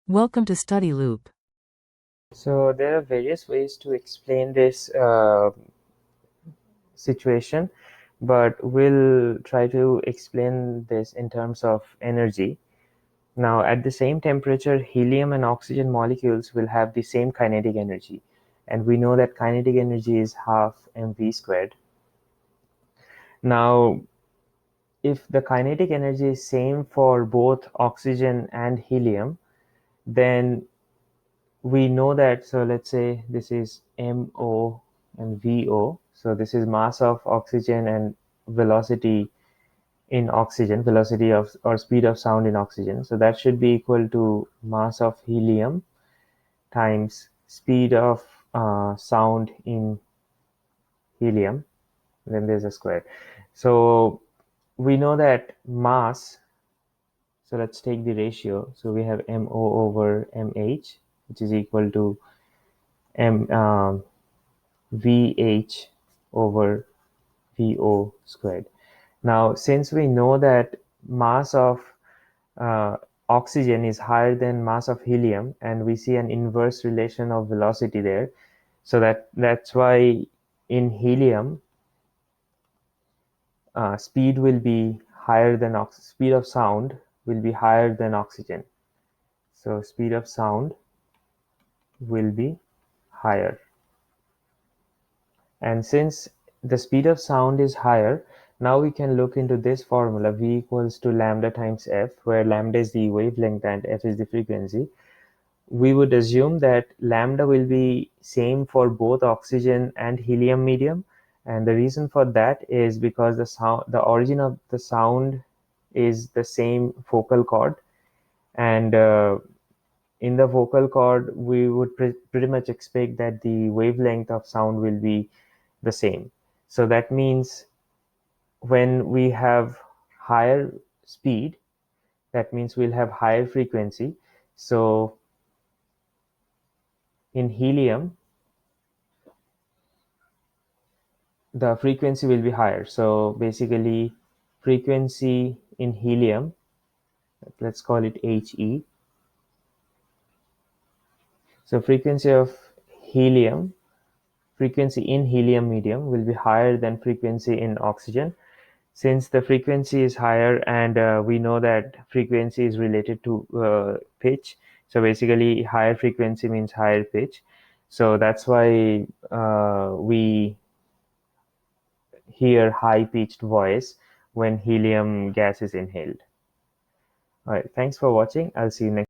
Welcome to Study Loop. So there are various ways to explain this situation, but we'll try to explain this in terms of energy. Now, at the same temperature, helium and oxygen molecules will have the same kinetic energy. And we know that kinetic energy is half mv squared. Now, if the kinetic energy is same for both oxygen and helium, then we know that, so let's say this is MO and VO. So this is mass of oxygen and velocity in oxygen, velocity of or speed of sound in oxygen. So that should be equal to mass of helium times speed of sound in helium. Then there's a square. So we know that mass, so let's take the ratio. So we have MO over MH, which is equal to M VH over VO squared. Now, since we know that mass of uh, oxygen is higher than mass of helium, and we see an inverse relation of velocity there, so that's why in helium, speed will be higher than speed of sound will be higher than oxygen. So speed of sound will be higher. And since the speed of sound is higher, now we can look into this formula v equals to lambda times f, where lambda is the wavelength and f is the frequency. We would assume that lambda will be same for both oxygen and helium medium. And the reason for that is because the origin of the sound is the same vocal cord. And in the vocal cord, we would pretty much expect that the wavelength of sound will be the same. So that means when we have higher speed, that means we'll have higher frequency. So in helium, the frequency will be higher. So basically, frequency in helium, let's call it He. So frequency in helium medium will be higher than frequency in oxygen. Since the frequency is higher, and we know that frequency is related to pitch, so basically higher frequency means higher pitch. So that's why we hear high pitched voice when helium gas is inhaled. All right, thanks for watching. I'll see you next